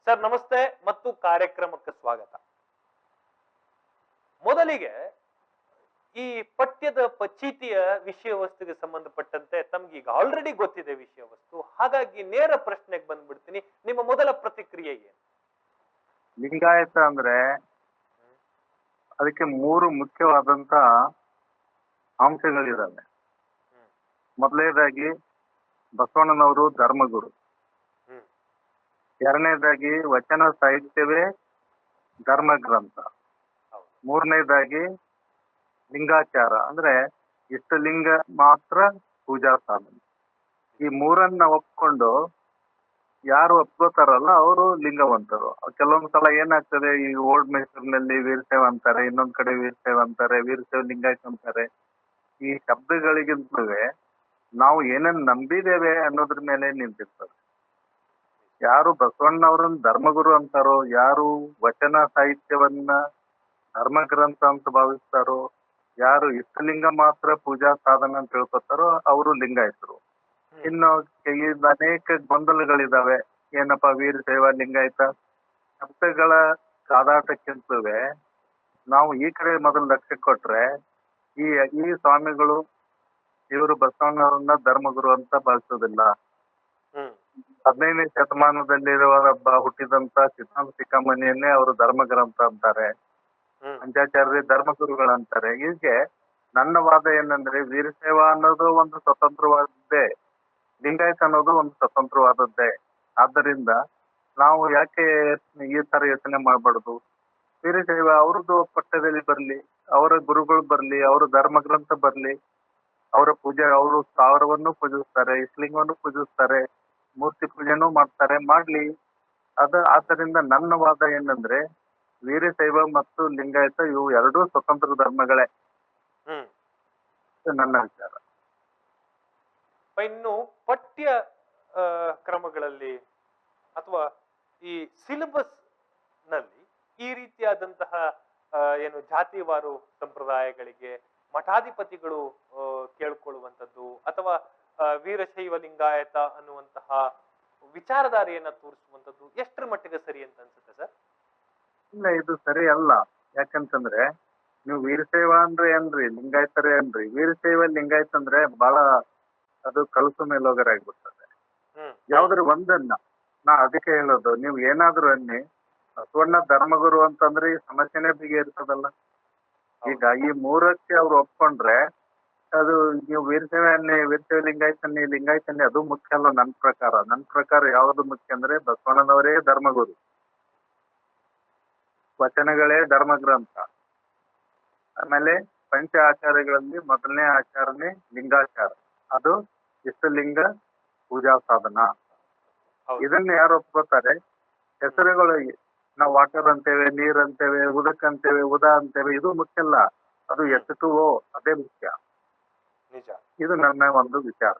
Sir ನಮಸ್ತೆ ಮತ್ತು ಕಾರ್ಯಕ್ರಮಕ್ಕೆ ಸ್ವಾಗತ. ಮೊದಲಿಗೆ ಈ ಪಠ್ಯದ ಚೀಟಿಯ ವಿಷಯ ವಸ್ತುಗೆ ಸಂಬಂಧಪಟ್ಟಂತೆ ತಮ್ಗೆ ಈಗ ಆಲ್ರೆಡಿ ಗೊತ್ತಿದೆ ವಿಷಯ ವಸ್ತು. ಹಾಗಾಗಿ ನೇರ ಪ್ರಶ್ನೆಗೆ ಬಂದ್ಬಿಡ್ತೀನಿ. ನಿಮ್ಮ ಮೊದಲ ಪ್ರತಿಕ್ರಿಯೆ ಏನು? ಲಿಂಗಾಯತ ಅಂದ್ರೆ ಅದಕ್ಕೆ ಮೂರು ಮುಖ್ಯವಾದಂತ ಅಂಶಗಳಿದಾವೆ. ಮೊದಲನೇದಾಗಿ ಬಸವಣ್ಣನವರು ಧರ್ಮಗುರು. ಎರಡನೇದಾಗಿ ವಚನ ಸಾಹಿತ್ಯವೇ ಧರ್ಮ ಗ್ರಂಥ. ಮೂರನೇದಾಗಿ ಲಿಂಗಾಚಾರ ಅಂದ್ರೆ ಇಷ್ಟು ಲಿಂಗ ಮಾತ್ರ ಪೂಜಾ ಸಾಧನೆ. ಈ ಮೂರನ್ನ ಒಪ್ಕೊಂಡು ಯಾರು ಒಪ್ಕೋತಾರಲ್ಲ ಅವರು ಲಿಂಗವಂತರು. ಕೆಲವೊಂದ್ಸಲ ಏನಾಗ್ತದೆ, ಈ ಓಲ್ಡ್ ಮೈಸೂರಿನಲ್ಲಿ ವೀರಶೈವ ಅಂತಾರೆ, ಇನ್ನೊಂದ್ ಕಡೆ ವೀರಶೈವ ಅಂತಾರೆ, ವೀರಶೈವ ಲಿಂಗಾಯತ ಅಂತಾರೆ. ಈ ಶಬ್ದಗಳಿಗಿಂತಲೇ ನಾವು ಏನೇನ್ ನಂಬಿದ್ದೇವೆ ಅನ್ನೋದ್ರ ಮೇಲೆ ನಿಂತಿರ್ತದೆ. ಯಾರು ಬಸವಣ್ಣವ್ರನ್ನ ಧರ್ಮಗುರು ಅಂತಾರೋ, ಯಾರು ವಚನ ಸಾಹಿತ್ಯವನ್ನ ಧರ್ಮ ಗ್ರಂಥ ಅಂತ ಭಾವಿಸ್ತಾರೋ, ಯಾರು ಇಷ್ಟಲಿಂಗ ಮಾತ್ರ ಪೂಜಾ ಸಾಧನ ಅಂತ ತಿಳ್ಕೊತಾರೋ ಅವರು ಲಿಂಗಾಯತರು. ಇನ್ನು ಇದು ಅನೇಕ ಗೊಂದಲಗಳಿದಾವೆ. ಏನಪ್ಪಾ ವೀರಶೈವ ಲಿಂಗಾಯತ ಶಬ್ದಗಳ ಕಾದಾಟಕ್ಕಿಂತಲೇ ನಾವು ಈ ಕಡೆ ಮೊದಲು ಲಕ್ಷ್ಯ ಕೊಟ್ರೆ ಈ ಈ ಸ್ವಾಮಿಗಳು ಇವರು ಬಸವಣ್ಣವರನ್ನ ಧರ್ಮಗುರು ಅಂತ ಭಾವಿಸೋದಿಲ್ಲ. 15ನೇ ಶತಮಾನದಲ್ಲಿರುವ ಹುಟ್ಟಿದಂತ ಸಿದ್ಧಾಂತ ಶಿಖಾಮಣಿಯನ್ನೇ ಅವರು ಧರ್ಮ ಗ್ರಂಥ ಅಂತಾರೆ. ಪಂಚಾಚಾರ್ಯ ಧರ್ಮಗುರುಗಳಂತಾರೆ. ಹೀಗೆ ನನ್ನ ವಾದ ಏನಂದ್ರೆ ವೀರಶೈವ ಅನ್ನೋದು ಒಂದು ಸ್ವತಂತ್ರವಾದದ್ದೇ, ಲಿಂಗಾಯತ ಅನ್ನೋದು ಒಂದು ಸ್ವತಂತ್ರವಾದದ್ದೇ. ಆದ್ದರಿಂದ ನಾವು ಯಾಕೆ ಈ ತರ ಯೋಚನೆ ಮಾಡಬಾರ್ದು? ವೀರಶೈವ ಅವ್ರದ್ದು ಪಠ್ಯದಲ್ಲಿ ಬರ್ಲಿ, ಅವರ ಗುರುಗಳು ಬರ್ಲಿ, ಅವರ ಧರ್ಮ ಗ್ರಂಥ ಬರ್ಲಿ, ಅವರ ಪೂಜೆ, ಅವರು ಸ್ಥಾವರವನ್ನು ಪೂಜಿಸ್ತಾರೆ, ಇಷ್ಟಲಿಂಗವನ್ನು ಪೂಜಿಸ್ತಾರೆ, ಮೂರ್ತಿ ಪೂಜೆನೂ ಮಾಡ್ತಾರೆ, ಮಾಡ್ಲಿ. ಆದ್ದರಿಂದ ನನ್ನ ವಾದ ಏನಂದ್ರೆ ವೀರಶೈವ ಮತ್ತು ಲಿಂಗಾಯತ ಇವು ಎರಡೂ ಸ್ವತಂತ್ರ ಧರ್ಮಗಳೇ. ನನ್ನ ವಿಚಾರ. ಇನ್ನು ಪಠ್ಯ ಕ್ರಮಗಳಲ್ಲಿ ಅಥವಾ ಈ ಸಿಲೆಬಸ್ ನಲ್ಲಿ ಈ ರೀತಿಯಾದಂತಹ ಏನು ಜಾತಿವಾರು ಸಂಪ್ರದಾಯಗಳಿಗೆ ಮಠಾಧಿಪತಿಗಳು ಕೇಳ್ಕೊಳ್ಳುವಂಥದ್ದು ಅಥವಾ ವೀರಶೈವ ಲಿಂಗಾಯತ ಅನ್ನುವಂತಹ ವಿಚಾರಧಾರೆಯನ್ನ ತೋರಿಸುವಂಥದ್ದು ಎಷ್ಟರ ಮಟ್ಟಿಗೆ ಸರಿ ಅಂತ ಅನ್ಸುತ್ತೆ ಸರ್? ಇಲ್ಲ, ಇದು ಸರಿ ಅಲ್ಲ. ಯಾಕಂತಂದ್ರೆ ನೀವು ವೀರಶೈವ ಅಂದ್ರೆ ಏನ್ರಿ, ಲಿಂಗಾಯತರೇ ಏನ್ರಿ? ವೀರಶೈವ ಲಿಂಗಾಯತ ಅಂದ್ರೆ ಬಹಳ ಅದು ಕಲಸು ಮೇಲೋಗರಾಗ್ಬಿಡ್ತದೆ. ಯಾವ್ದ್ರ ಒಂದನ್ನ ನಾ ಅದಕ್ಕೆ ಹೇಳೋದು, ನೀವು ಏನಾದ್ರು ಅನ್ನಿ ಬಸವಣ್ಣ ಧರ್ಮಗುರು ಅಂತಂದ್ರೆ ಈ ಸಮಸ್ಯೆನೇ ಬಗೆಹರಿಸೋದಲ್ಲ. ಈಗ ಈ ಮೂರಕ್ಕೆ ಅವ್ರು ಒಪ್ಕೊಂಡ್ರೆ ಅದು ನೀವು ವೀರಶೈವ ಲಿಂಗಾಯತನ್ನಿ ಅದು ಮುಖ್ಯ ಅಲ್ಲ. ನನ್ನ ಪ್ರಕಾರ ಯಾವ್ದು ಮುಖ್ಯ ಅಂದ್ರೆ ಬಸವಣ್ಣನವರೇ ಧರ್ಮಗುರು, ವಚನಗಳೇ ಧರ್ಮ ಗ್ರಂಥ. ಆಮೇಲೆ ಪಂಚ ಆಚಾರ್ಯಗಳಲ್ಲಿ ಮೊದಲನೇ ಆಚಾರನೇ ಲಿಂಗಾಚಾರ, ಅದು ಇಷ್ಟಲಿಂಗ ಪೂಜಾ ಸಾಧನ. ಇದನ್ನ ಯಾರು ಒಪ್ಕೋತಾರೆ? ಹೆಸರುಗಳು ನಾವು ವಾಟರ್ ಅಂತೇವೆ, ನೀರ್ ಅಂತೇವೆ, ಉದಕ್ ಅಂತೇವೆ, ಉದಾ ಅಂತೇವೆ, ಇದು ಮುಖ್ಯ ಅಲ್ಲ. ಅದು H2O ಅದೇ ಮುಖ್ಯ. ಇದು ನನ್ನ ಒಂದು ವಿಚಾರ.